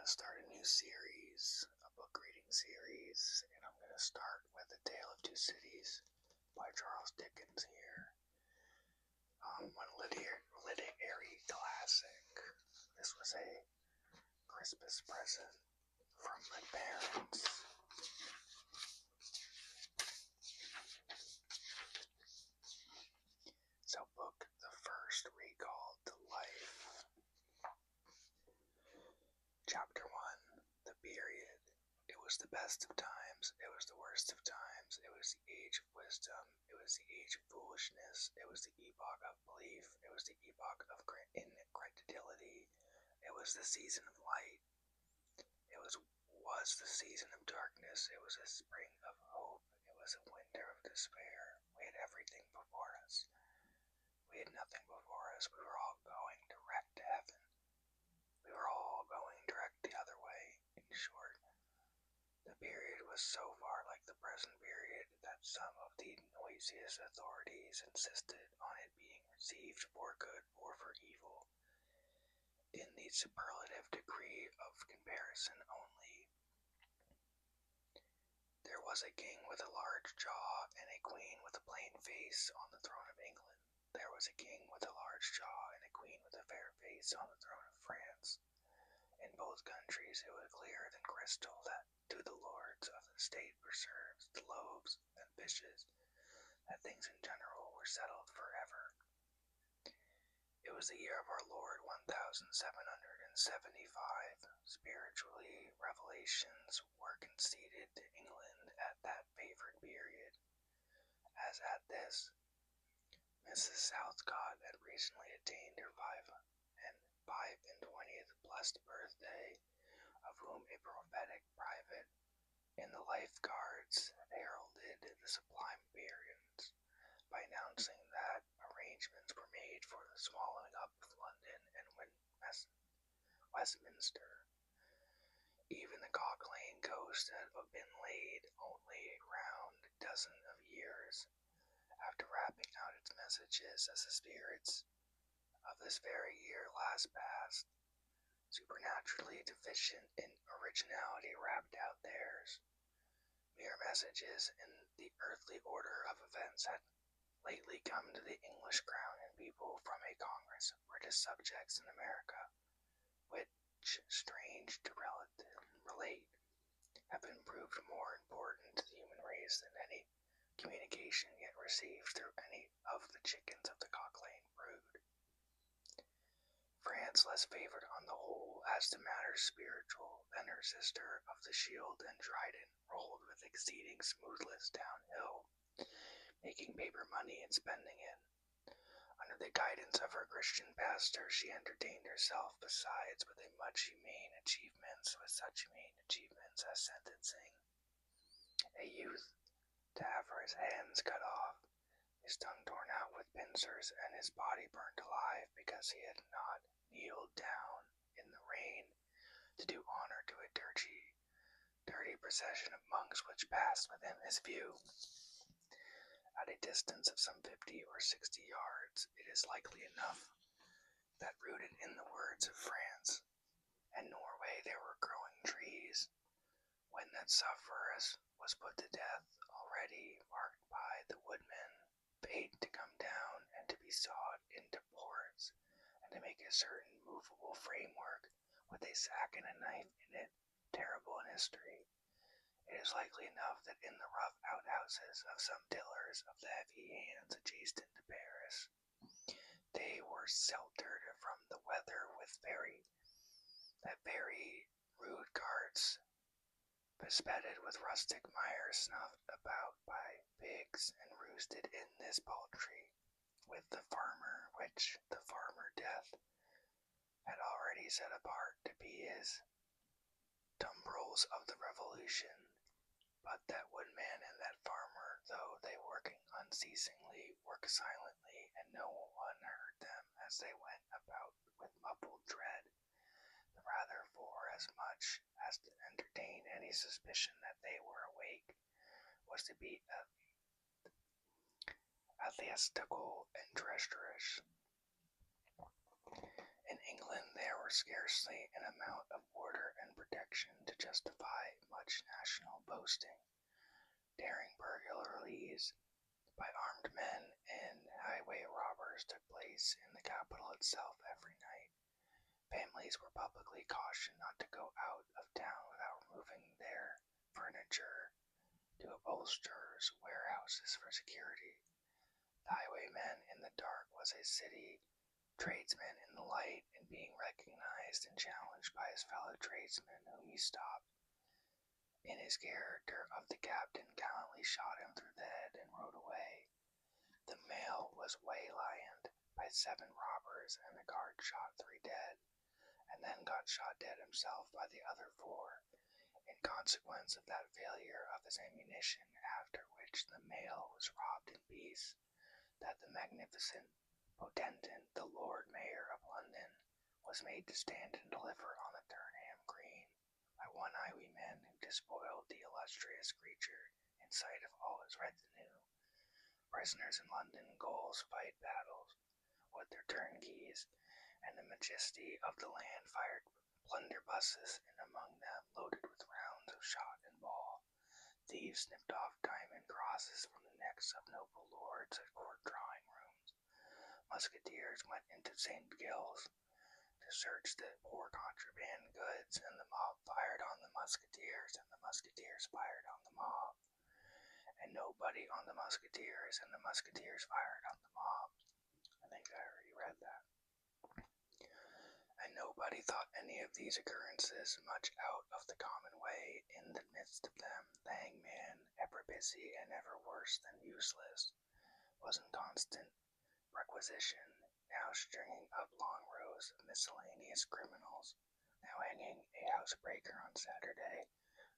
to start a new series, a book reading series, and I'm going to start with A Tale of Two Cities by Charles Dickens here. One literary classic. This was a Christmas present from my parents. So book the first, recalled to life. Chapter 1, The Period. It was the best of times, it was the worst of times, it was the age of wisdom, it was the age of foolishness, it was the epoch of belief, it was the epoch of incredulity, it was the season of light, it was the season of darkness, it was a spring of hope, it was a winter of despair. We had everything before us. We had nothing before us. We were all going direct to heaven. We were all going direct the other way. In short, the period was so far like the present period that some of the noisiest authorities insisted on it being received for good or for evil, in the superlative degree of comparison only. There was a king with a large jaw and a queen with a plain face on the throne of England. There was a king with a large jaw and a queen with a fair face on the throne of France. In both countries it was clearer than crystal that to the lords of the state preserves, the loaves and fishes, that things in general were settled forever. It was the year of our Lord 1775. Spiritually, revelations were conceded to England at that favored period. As at this, Mrs. Southcott had recently attained her 25th blessed birthday, of whom a prophetic private in the Life Guards heralded the sublime periods by announcing that arrangements were made for the swallowing up of London and Westminster. Even the Cock Lane coast had been laid only a round dozen of years after rapping out its messages as the spirits of this very year last past, supernaturally deficient in originality, rapped out theirs. Mere messages in the earthly order of events had lately come to the English crown and people from a Congress of British subjects in America, which, strange to relate, have been proved more important to the human race than any communication yet received through any of the chickens of the Cock Lane brood. France, less favored on the whole as to matters spiritual than her sister of the Shield and Trident, rolled with exceeding smoothness downhill, making paper money and spending it. Under the guidance of her Christian pastor, she entertained herself besides with such humane achievements as sentencing a youth to have his hands cut off, his tongue torn out with pincers, and his body burned alive because he had not kneeled down in the rain to do honor to a dirty procession of monks which passed within his view. At a distance of some 50 or 60 yards, it is likely enough that rooted in the words of France and Norway there were growing trees, when that sufferer was put to death, already marked by the woodmen, bade to come down and to be sawed into boards, and to make a certain movable framework with a sack and a knife in it, terrible in history. It is likely enough that in the rough outhouses of some tillers of the heavy hands adjacent to Paris, they were sheltered from the weather with very rude carts, bespedded with rustic mire, snuffed about by pigs, and roosted in this poultry with the farmer, which the farmer Death had already set apart to be his tumbrils of the Revolution. But that woodman and that farmer, though they working unceasingly, work silently, and no one heard them as they went about with muffled tread, the rather for as much as to entertain any suspicion that they were awake, was to be atheistical and treacherous. In England there were scarcely an amount of order and action to justify much national boasting. Daring burglaries by armed men and highway robbers took place in the capital itself every night. Families were publicly cautioned not to go out of town without removing their furniture to upholsterers' warehouses for security. The highwayman in the dark was a city tradesman in the light, and being recognized and challenged by his fellow tradesmen whom he stopped, in his character of the captain, gallantly shot him through the head and rode away. The mail was waylaid by 7 robbers, and the guard shot 3 dead, and then got shot dead himself by the other 4, in consequence of that failure of his ammunition, after which the mail was robbed in peace, that the magnificent potentate, the Lord Mayor of London, was made to stand and deliver on the Turnham Green by one highwayman who despoiled the illustrious creature in sight of all his retinue. Prisoners in London gaols fight battles with their turnkeys, and the majesty of the land fired blunderbusses, and among them, loaded with rounds of shot and ball, thieves snipped off diamond crosses from the necks of noble lords at court drawing rooms. Musketeers went into St. Giles's to search the poor contraband goods, and the mob fired on the musketeers, and the musketeers fired on the mob, and nobody on the musketeers, and the musketeers fired on the mob. I think I already read that. And nobody thought any of these occurrences much out of the common way. In the midst of them, the hangman, ever busy and ever worse than useless, was in constant requisition, now stringing up long rows of miscellaneous criminals, now hanging a housebreaker on Saturday,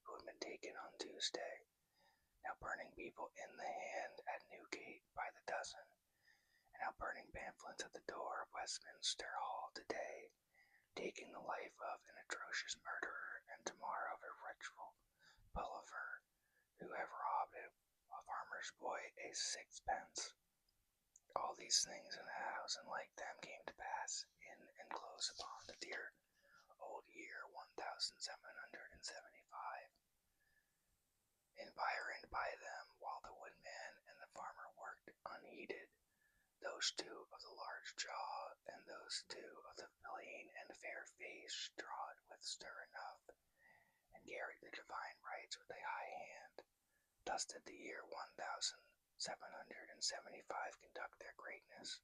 who had been taken on Tuesday, now burning people in the hand at Newgate by the dozen, and now burning pamphlets at the door of Westminster Hall today, taking the life of an atrocious murderer, and tomorrow of a wretchful pulliver who have robbed a farmer's boy a 6pence. All these things in the house and like them came to pass in and close upon the dear old year 1775. Environed by them, while the woodman and the farmer worked unheeded, those 2 of the large jaw and those 2 of the plain and fair face trod with stir enough, and carried the divine rights with a high hand. Thus did the year 1775 conduct their greatness,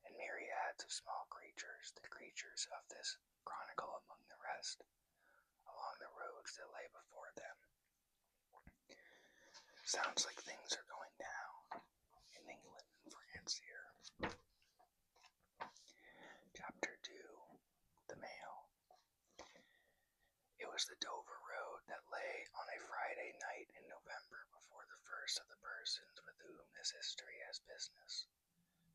and myriads of small creatures, the creatures of this chronicle among the rest, along the roads that lay before them. Sounds like things are going down in England and France here. Chapter 2. The Mail. It was the Dover Road that lay on a Friday night in November before the first of the persons with whom this history has business.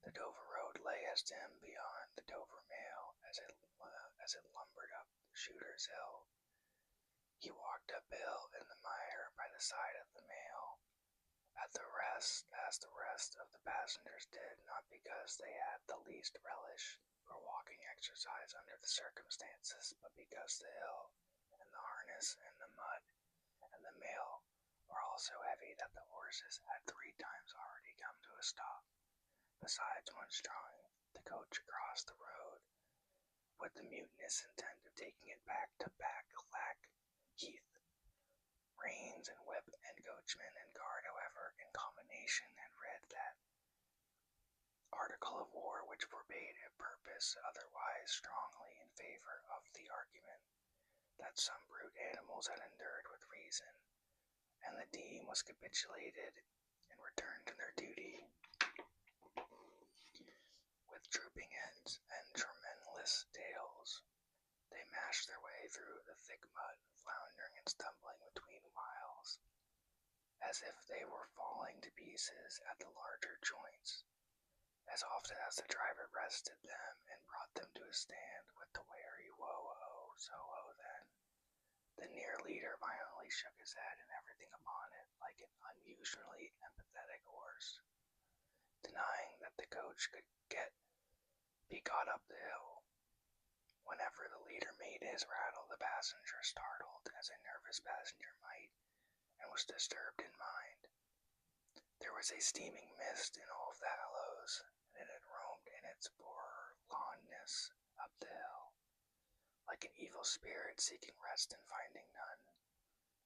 The Dover Road lay as dim beyond the Dover Mail as it lumbered up Shooter's Hill. He walked uphill in the mire by the side of the mail, as the rest of the passengers did, not because they had the least relish for walking exercise under the circumstances, but because the hill, and the harness, and the mud, and the mail were all so heavy that the horses had 3 times already come to a stop, besides once drawing the coach across the road, with the mutinous intent of taking it back to Heath. Reins and whip and coachman and guard, however, in combination, had read that article of war which forbade a purpose otherwise strongly in favor of the argument, that some brute animals had endured with reason, and the deem was capitulated and returned to their duty with drooping heads and tremendous tails. They mashed their way through the thick mud, floundering and stumbling between whiles, as if they were falling to pieces at the larger joints. As often as the driver rested them and brought them to a stand with the wary whoa-ho, so-ho then, the near leader violently shook his head and everything upon it like an unusually empathetic horse, denying that the coach could be got up the hill. Whenever the leader made his rattle, the passenger startled, as a nervous passenger might, and was disturbed in mind. There was a steaming mist in all of the hollows, and it had roamed in its forlornness up the hill, like an evil spirit seeking rest and finding none.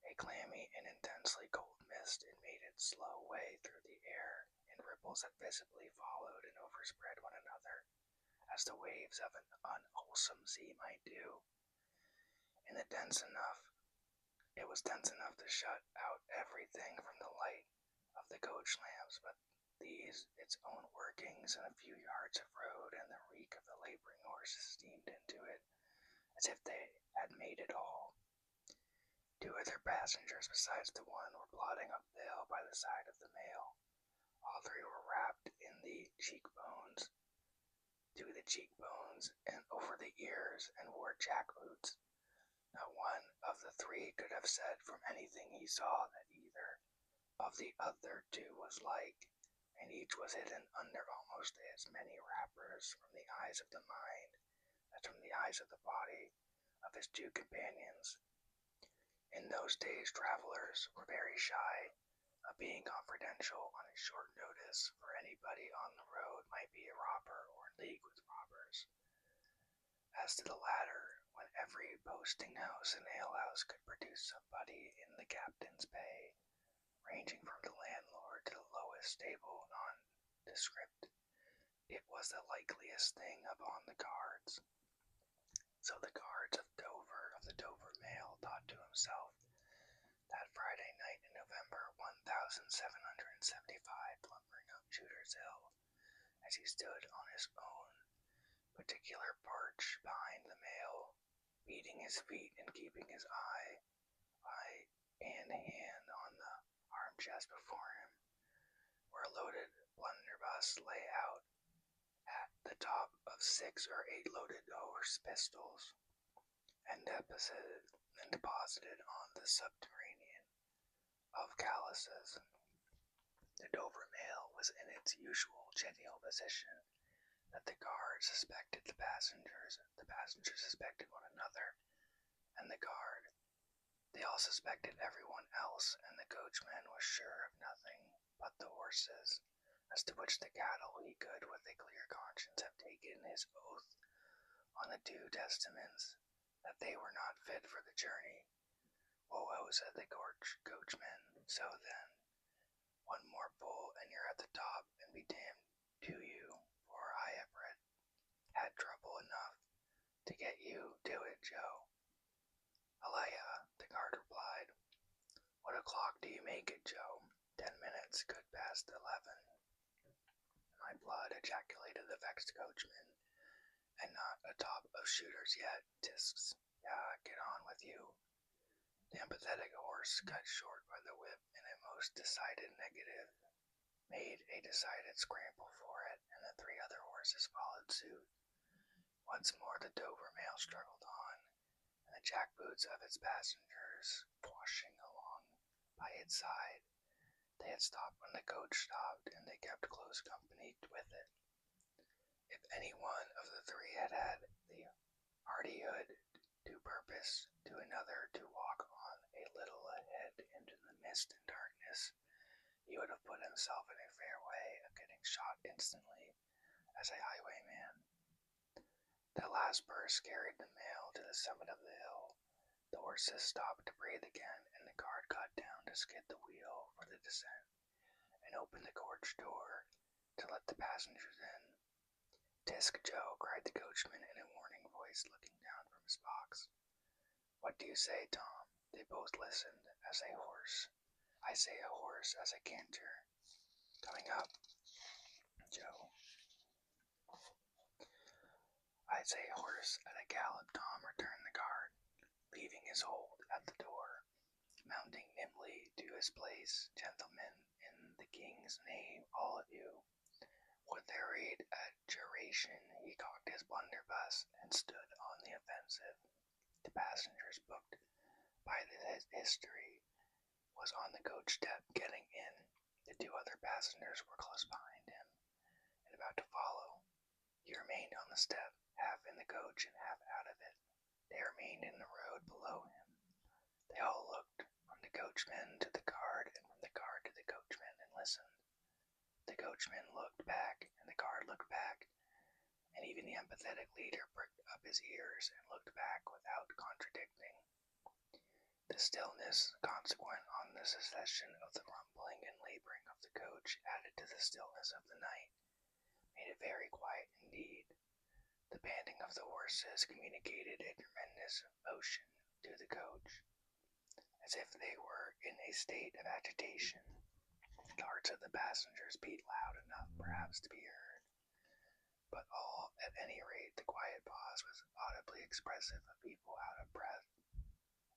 A clammy and intensely cold mist, it made its slow way through the air in ripples that visibly followed and overspread one another, as the waves of an unwholesome sea might do. And it was dense enough to shut out everything from the light of the coach lamps, but these, its own workings, and a few yards of road, and the reek of the laboring horses steamed into it, as if they had made it all. 2 other passengers besides the one were plodding up the hill by the side of the mail. All 3 were wrapped in the cheekbones, to the cheekbones, and over the ears, and wore jackboots. Not one of the 3 could have said from anything he saw that either of the other 2 was like, and each was hidden under almost as many wrappers from the eyes of the mind as from the eyes of the body of his 2 companions. In those days, travelers were very shy of being confidential on a short notice, for anybody on the road might be a robber or in league with robbers. As to the latter, when every posting house and alehouse could produce somebody in the captain's pay, ranging from the landlord to the lowest stable nondescript, it was the likeliest thing upon the cards. So the guards of the Dover Mail, thought to himself, that Friday night in November 1775, lumbering up Shooter's Hill, as he stood on his own particular porch behind the mail, beating his feet and keeping his eye and hand on the arm chest before him, where a loaded blunderbuss lay out at the top of 6 or 8 loaded horse pistols, and deposited on the subterranean of Callices. The Dover Mail was in its usual genial position, that the guard suspected the passengers suspected one another, and they all suspected everyone else, and the coachman was sure of nothing but the horses, as to which the cattle he could with a clear conscience have taken his oath on the 2 testaments that they were not fit for the journey. "Whoa," said the coachman, "so then, one more pull and you're at the top, and be damned to you, for I have had trouble enough to get you to it, Joe." "Alaya," the guard replied. "What o'clock do you make it, Joe?" 10 minutes, good past 11. "My blood," ejaculated the vexed coachman, "and not atop of Shooters yet, tisks. Get on with you." The empathetic horse, cut short by the whip in a most decided negative, made a decided scramble for it, and the 3 other horses followed suit. Once more the Dover Mail struggled on, and the jackboots of its passengers washing along by its side. They had stopped when the coach stopped, and they kept close company with it. If any one of the 3 had had the hardihood to purpose to another to walk on a little ahead into the mist and darkness, he would have put himself in a fair way of getting shot instantly, as a highwayman. The last burst carried the mail to the summit of the hill. The horses stopped to breathe again, and the guard got down to skid the wheel for the descent, and opened the coach door to let the passengers in. "Tisk, Joe," cried the coachman in a warning voice, looking down from his box. "What do you say, Tom?" They both listened. "I say a horse as a canter. Coming up, Joe." "I say a horse at a gallop, Tom," returned the guard, leaving his hold at the door. "Mounting nimbly to his place, gentlemen, in the king's name, all of you." With hurried adjuration, he cocked his blunderbuss and stood on the offensive. The passengers booked by the history was on the coach step getting in. The 2 other passengers were close behind him, and about to follow. He remained on the step, half in the coach and half out of it. They remained coachman to the guard, and from the guard to the coachman, and listened. The coachman looked back, and the guard looked back, and even the empathetic leader pricked up his ears and looked back without contradicting. The stillness consequent on the cessation of the rumbling and laboring of the coach, added to the stillness of the night, made it very quiet indeed. The panting of the horses communicated a tremendous motion to the coach, as if they were in a state of agitation. The hearts of the passengers beat loud enough, perhaps, to be heard, but all, at any rate, the quiet pause was audibly expressive of people out of breath,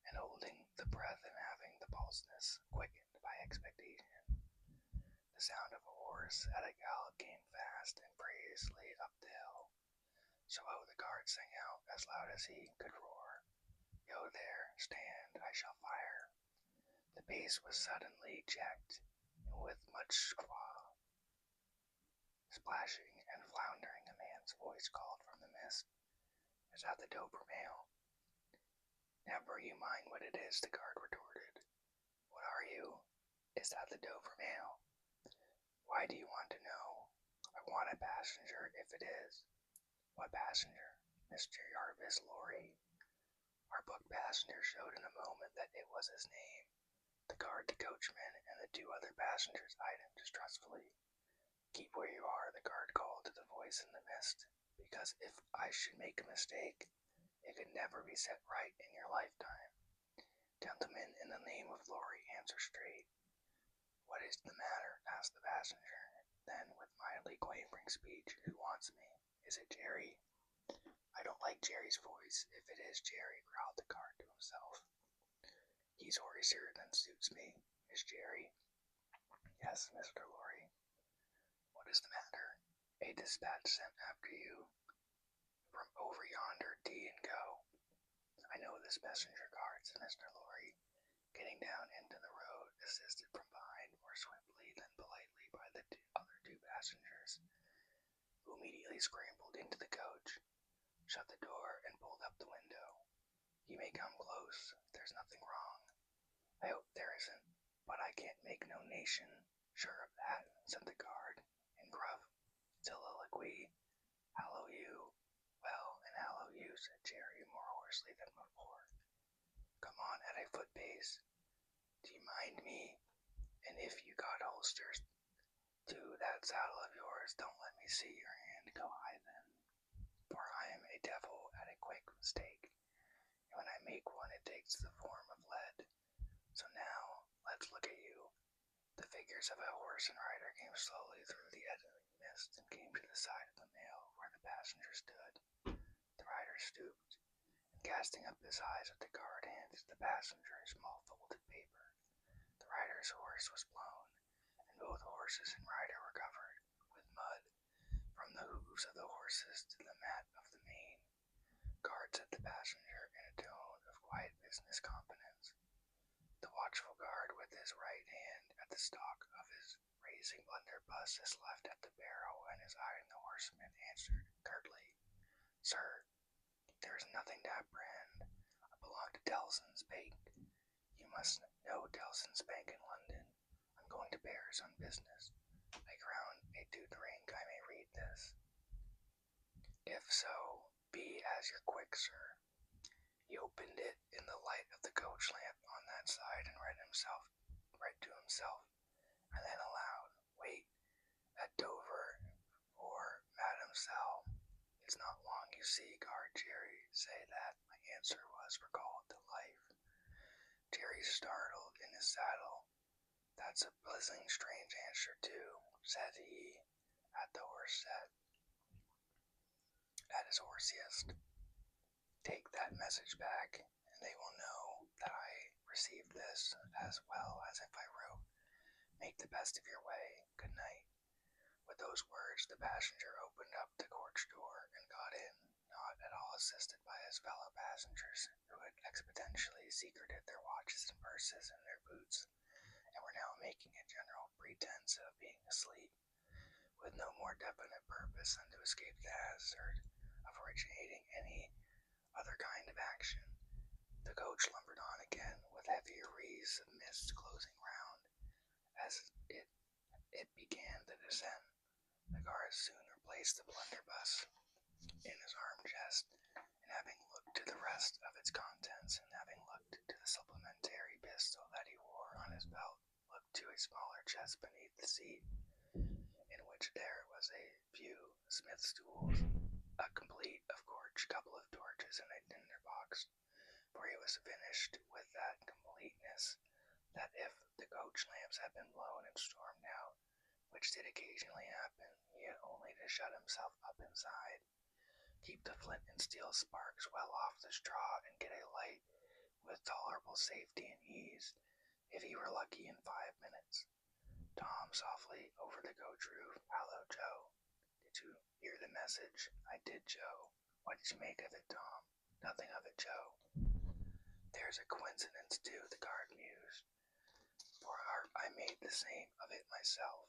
and holding the breath and having the pulseness quickened by expectation. The sound of a horse at a gallop came fast and furiously up the hill. So the guard sang out as loud as he could roar, "Yo there, stand, I shall fire." The pace was suddenly checked, and with much splashing and floundering, a man's voice called from the mist, "Is that the Dover mail?" "Never you mind what it is," the guard retorted. "What are you?" "Is that the Dover mail?" "Why do you want to know?" "I want a passenger, if it is." "What passenger?" "Mr. Jarvis Lorry." Our book passenger showed in a moment that it was his name. The guard, the coachman, and the two other passengers eyed him distrustfully. "Keep where you are," the guard called to the voice in the mist, "because if I should make a mistake, it could never be set right in your lifetime. Gentlemen, in the name of Lorry, answer straight." "What is the matter?" asked the passenger. Then, with mildly quavering speech, "Who wants me? Is it Jerry?" "I don't like Jerry's voice, if it is Jerry," growled the guard to himself. "He's hoarser than suits me. Is Jerry?" "Yes, Mr. Lorry." "What is the matter?" "A dispatch sent after you from over yonder, D and go." "I know this messenger guard," said Mr. Lorry, getting down into the road, assisted from behind more swiftly than politely by the other two passengers, who immediately scrambled into the coach, shut the door, and pulled up the window. "You may come close. There's nothing wrong." "I hope there isn't, but I can't make no nation sure of that," said the guard, in gruff soliloquy. "Hallo you." "Well, and hallo you," said Jerry, more hoarsely than before. "Come on at a foot pace. Do you mind me? And if you got holsters to that saddle of yours, don't let me see your hand go high then, for I am a devil at a quick mistake, and when I make one it takes the form of lead. So now, let's look at you." The figures of a horse and rider came slowly through the eddying mist and came to the side of the mail where the passenger stood. The rider stooped, and casting up his eyes at the guard, handed the passenger a small folded paper. The rider's horse was blown, and both horses and rider were covered with mud, from the hooves of the horses to the mat of the mane. "Guard," said the passenger in a tone of quiet business confidence. The watchful guard, with his right hand at the stock of his racing blunderbuss, his left at the barrel, and his eye on the horseman, answered curtly, "Sir, there is nothing to apprehend. I belong to Tellson's Bank. You must know Tellson's Bank in London. I'm going to Paris on business. I ground a to drink I may read this." "If so, be as you're quick, sir." He opened it in the light of the coach lamp on that side and read to himself, and then aloud, "Wait at Dover for Mademoiselle. It's not long, you see, guard Jerry. Say that my answer was recalled to life." Jerry startled in his saddle. "That's a blazing strange answer, too," said he, at his horsiest. "Take that message back, and they will know that I received this as well as if I wrote. Make the best of your way. Good night." With those words, the passenger opened up the coach door and got in, not at all assisted by his fellow passengers, who had expeditiously secreted their watches and purses in their boots, and were now making a general pretense of being asleep, with no more definite purpose than to escape the hazard of originating any other kind of action. The coach lumbered on again with heavier wreaths of mist closing round. As it began the descent, the guards soon replaced the blunderbuss in his arm chest, and having looked to the rest of its contents, and having looked to the supplementary pistol that he wore on his belt, looked to a smaller chest beneath the seat, in which there was a few smith's tools, a complete of couple of torches, and a tinder box, for he was finished with that completeness that if the coach lamps had been blown and stormed out, which did occasionally happen, he had only to shut himself up inside, keep the flint and steel sparks well off the straw, and get a light with tolerable safety and ease, if he were lucky in 5 minutes. Tom softly over the coach roof. "Hallo, Joe. Did you hear the message?" "I did, Joe." "What did you make of it, Tom?" "Nothing of it, Joe." "There's a coincidence, too," the guard mused, "for I made the same of it myself."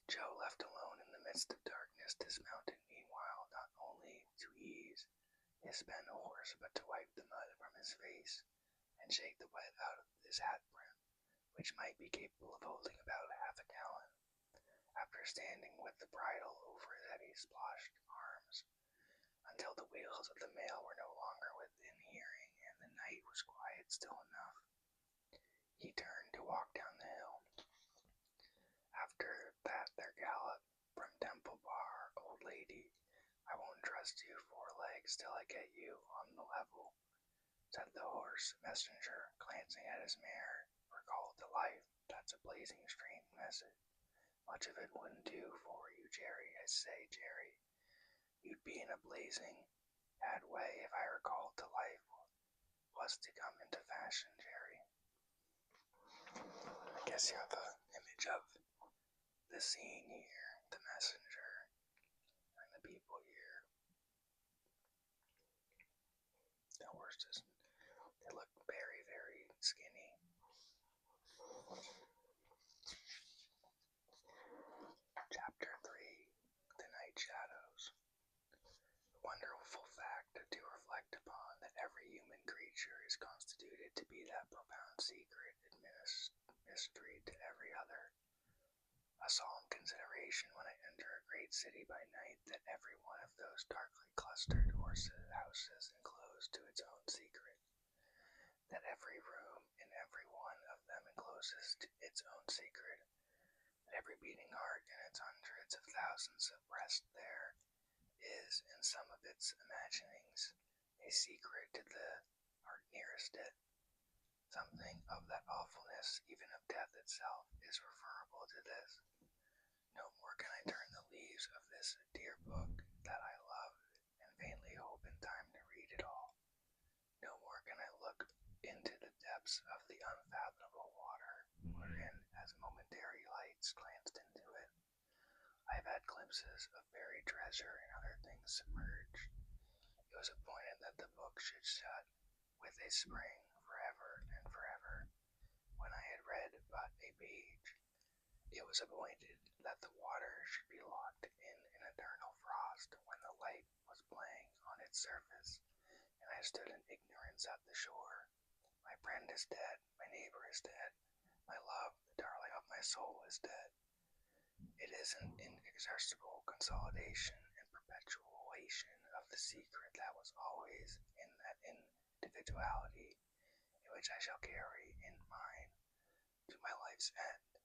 Joe, left alone in the midst of darkness, dismounted meanwhile, not only to ease his spent horse, but to wipe the mud from his face, and shake the wet out of his hat brim, which might be capable of holding about half a gallon. After standing with the bridle over his heavy splotched arms, until the wheels of the mail were no longer within hearing, and the night was quiet still enough, he turned to walk down the hill. After that there galloped from Temple Bar, "Old lady, I won't trust you 4 legs till I get you on the level," said the horse messenger, glancing at his mare. "Recalled to life, that's a blazing strange message. Much of it wouldn't do for you, Jerry. I say, Jerry, you'd be in a blazing bad way if I recalled to life was to come into fashion, Jerry." I guess you have an image of the scene here, the messenger, and the people here. The horses, they look very, very skinny. Chapter 3, The Night Shadows. A wonderful fact to reflect upon, that every human creature is constituted to be that profound secret mystery to every other. A solemn consideration when I enter a great city by night, that every one of those darkly clustered houses enclosed to its own secret, that every room in every one of them encloses to its own secret, that every beating heart in its hundreds of thousands of breasts there is, in some of its imaginings, a secret to the heart nearest it. Something of that awfulness, even of death itself, is referable to this. No more can I turn the leaves of this dear book that I loved, and vainly hope in time to read it all. No more can I look into the depths of the unfathomable water, wherein, as momentary lights glanced into it, I have had glimpses of buried treasure and other things submerged. It was appointed that the book should shut with a spring forever and forever. When I had read but a page, it was appointed that the water should be locked in an eternal frost when the light was playing on its surface, and I stood in ignorance at the shore. My friend is dead, my neighbor is dead, my love, the darling of my soul, is dead. It is an inexhaustible consolidation and perpetuation of the secret that was always in that individuality, in which I shall carry in mine to my life's end.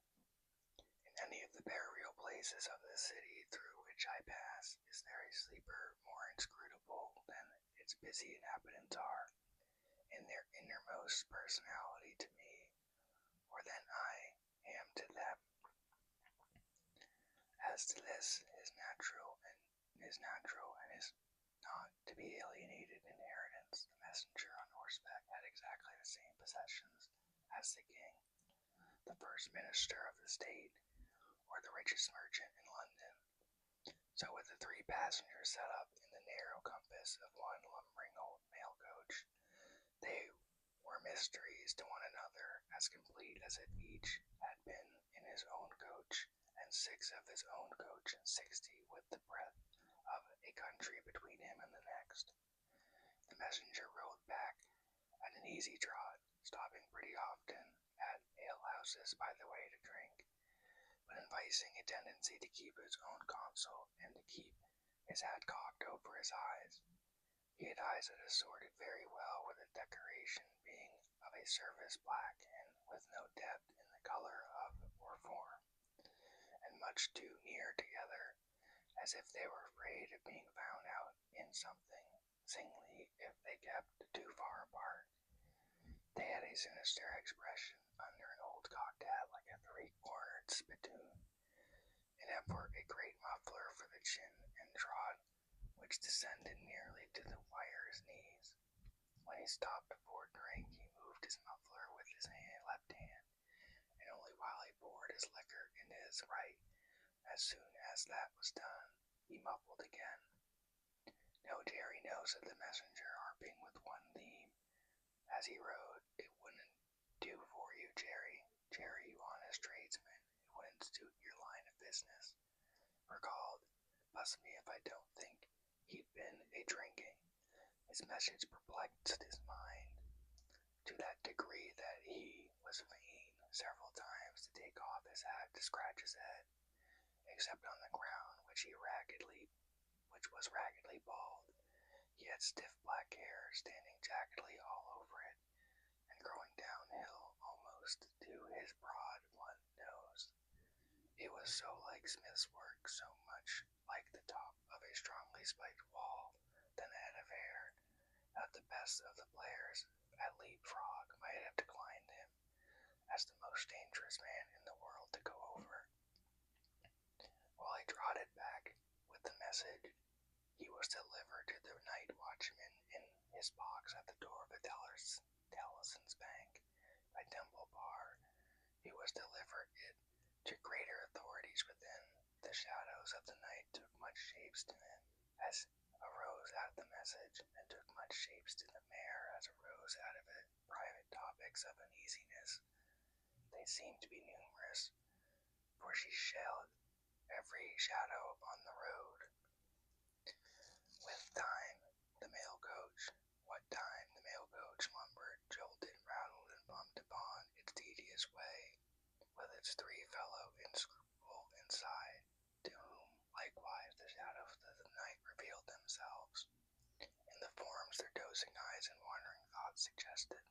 In any of the burial places of the city through which I pass, is there a sleeper more inscrutable than its busy inhabitants are, in their innermost personality to me, or than I am to them? As to this, is natural and is not to be alienated inheritance. The messenger on horseback had exactly the same possessions as the king, the first minister of the state, or the richest merchant in London. So with the 3 passengers set up in the narrow compass of one lumbering old mail coach, they were mysteries to one another, as complete as if each had been in his own coach, and 6 of his own coach, and 60 with the breadth of a country between him and the next. The messenger rode back at an easy trot, stopping pretty often, houses by the way to drink, but enticing a tendency to keep his own console and to keep his hat cocked over his eyes. He had eyes that assorted very well with the decoration being of a service black and with no depth in the color of or form, and much too near together, as if they were afraid of being found out in something singly if they kept too far apart. They had a sinister expression under an old cocked hat like a three-cornered spittoon, and wore a great muffler for the chin and trot, which descended nearly to the wire's knees. When he stopped before drink, he moved his muffler with his left hand, and only while he poured his liquor into his right. As soon as that was done, he muffled again. No, Jerry knows, said the messenger, harping with one theme as he rode. It wouldn't do for you, Jerry. Jerry, you honest tradesman, it wouldn't suit your line of business. Recalled, bust me if I don't think he'd been a drinking. His message perplexed his mind to that degree that he was fain several times to take off his hat to scratch his head, except on the ground, which was raggedly bald. He had stiff black hair standing jaggedly all over it, and growing downhill almost to his broad blunt nose. It was so like Smith's work, so much like the top of a strongly spiked wall, than a head of hair, that the best of the players at leapfrog might have declined him as the most dangerous man in the world to go over. While he trotted back with the message, he was delivered to the night watchman in his box at the door of the Tallison's Bank by Temple Bar. He was delivered it to greater authorities within. The shadows of the night took much shapes to him as arose out of the message, and took much shapes to the mare as arose out of it private topics of uneasiness. They seemed to be numerous, for she shelled every shadow upon the road. With time, the mail coach, what time the mail coach lumbered, jolted, rattled, and bumped upon its tedious way, with its three fellow inscrutable inside, to whom likewise the shadows of the night revealed themselves, in the forms their dozing eyes and wandering thoughts suggested.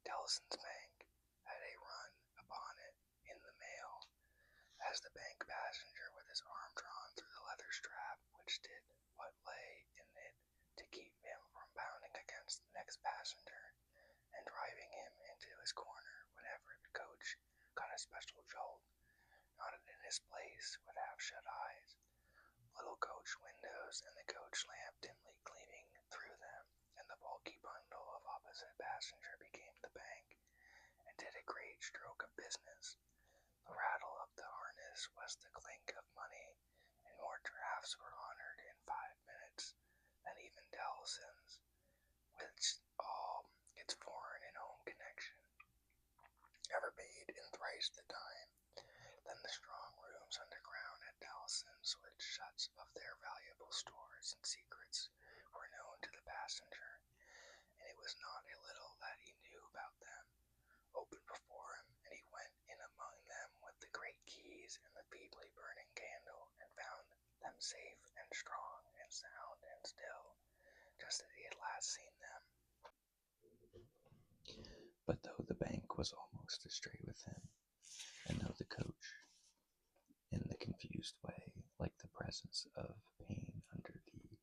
Tallison's Bank had a run upon it in the mail, as the bank passenger with his arm drawn through the leather strap, which did what lay in it to keep him from pounding against the next passenger, and driving him into his corner whenever the coach got a special jolt, nodded in his place with half-shut eyes, little coach windows and the coach lamp dimly gleaming through them, and the bulky bundle of opposite passenger became the bank, and did a great stroke of business. The rattle of the harness was the clink of money, and more drafts were honored in 5 minutes than even Tallison's, which all its foreign and home connection ever paid in thrice the time. Then the strong rooms underground at Tallison's, which shuts of their valuable stores and secrets, were known to the passenger, and it was not a little that he knew about them, opened before him, and he went in among them with the great keys and the feebly burning candle, and found them safe and strong and sound and still, just as he had last seen them. But though the bank was almost astray with him, and though the coach, in the confused way, like the presence of pain under the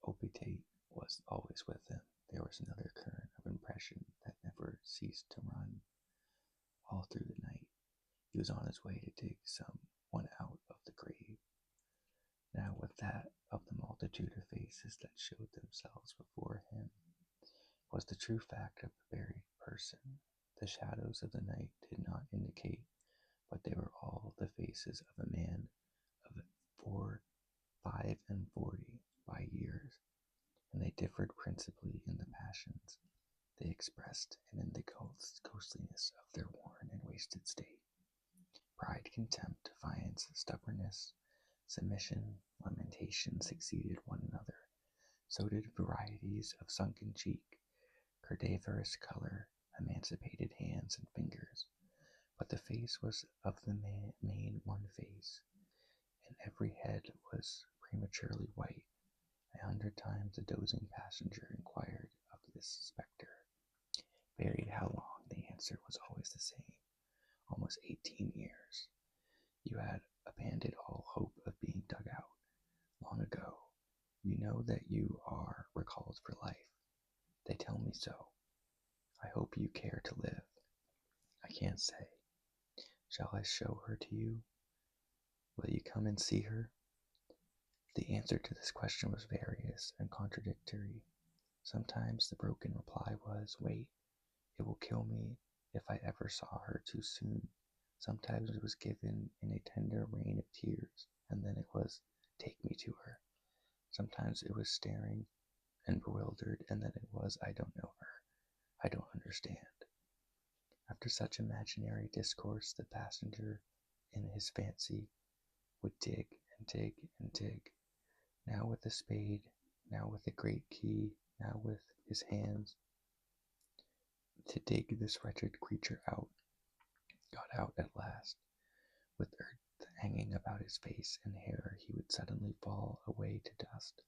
opiate, was always with him, there was another current of impression that never ceased to run all through the night. He was on his way to dig some one out of the grave. Now with that of the multitude of faces that showed themselves before him was the true fact of the buried person. The shadows of the night did not indicate, but they were all the faces of a man of 45 by years, and they differed principally in the passions they expressed and in the ghostliness of their worn and wasted state. Pride, contempt, defiance, stubbornness, submission, lamentation succeeded one another. So did varieties of sunken cheek, cadaverous color, emancipated hands and fingers, but the face was of the main one face, and every head was prematurely white. 100 times the dozing passenger inquired of this spectre. Buried how long? The answer was always the same. Almost 18 years. You had abandoned all hope of being dug out long ago. You know that you are recalled for life. They tell me so. I hope you care to live. I can't say. Shall I show her to you? Will you come and see her? The answer to this question was various and contradictory. Sometimes the broken reply was, wait, it will kill me if I ever saw her too soon. Sometimes it was given in a tender rain of tears, and then it was, take me to her. Sometimes it was staring and bewildered, and then it was, I don't know her. I don't understand. After such imaginary discourse, the passenger, in his fancy, would dig and dig and dig, now with a spade, now with a great key, now with his hands, to dig this wretched creature out. Got out at last. With earth hanging about his face and hair, he would suddenly fall away to dust.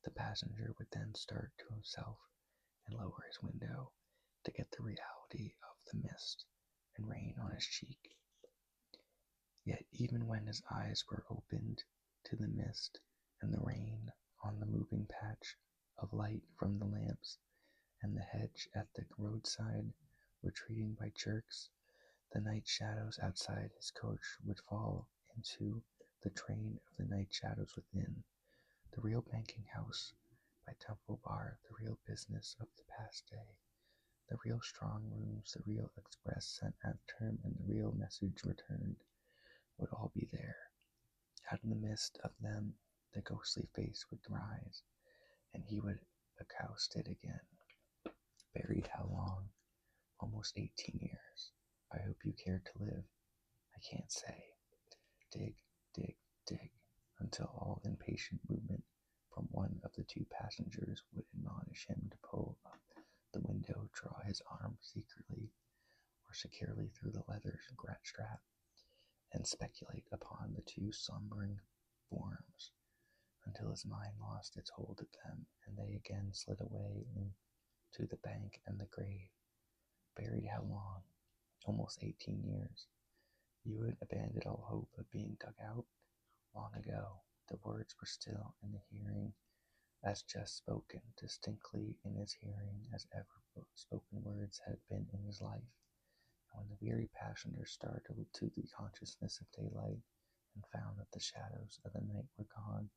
The passenger would then start to himself and lower his window to get the reality of the mist and rain on his cheek. Yet even when his eyes were opened to the mist and the rain on the moving patch of light from the lamps and the hedge at the roadside retreating by jerks, the night shadows outside his coach would fall into the train of the night shadows within. The real banking house by Temple Bar, the real business of the past day, the real strong rooms, the real express sent at term, and the real message returned would all be there. Out of the mist of them, the ghostly face would rise, and he would accost it again. Buried how long? Almost 18 years. I hope you care to live. I can't say. Dig, dig, dig, until all impatient movement from one of the two passengers would admonish him to pull up the window, draw his arm secretly or securely through the leather strap, and speculate upon the two slumbering forms until his mind lost its hold of them, and they again slid away into the bank and the grave. Buried how long? Almost 18 years. You had abandoned all hope of being dug out long ago. The words were still in the hearing, as just spoken, distinctly in his hearing as ever spoken words had been in his life. And when the weary passenger startled to the consciousness of daylight and found that the shadows of the night were gone,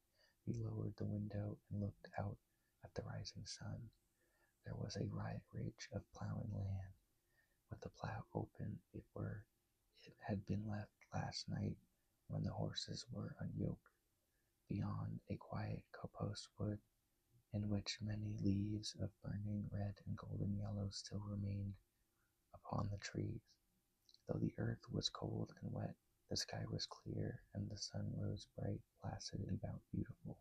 he lowered the window and looked out at the rising sun. There was a riot ridge of plowing land, with the plow open. It had been left last night when the horses were unyoked. Beyond, a quiet copse wood, in which many leaves of burning red and golden yellow still remained upon the trees. Though the earth was cold and wet, the sky was clear, and the sun rose bright, placid, and beautiful.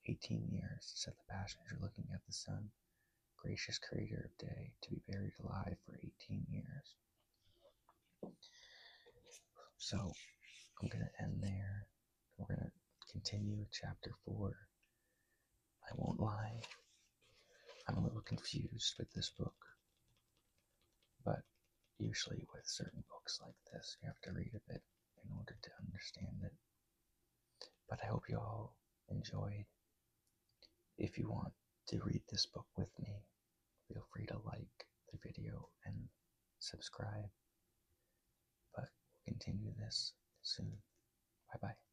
18 years, said the passenger, looking at the sun. Gracious creator of day, to be buried alive for 18 years. So, I'm going to end there. We're going to continue with chapter 4. I won't lie, I'm a little confused with this book, but usually with certain books like this, you have to read a bit in order to understand it. But I hope you all enjoyed. If you want to read this book with me, feel free to like the video and subscribe. But we'll continue this soon. Bye-bye.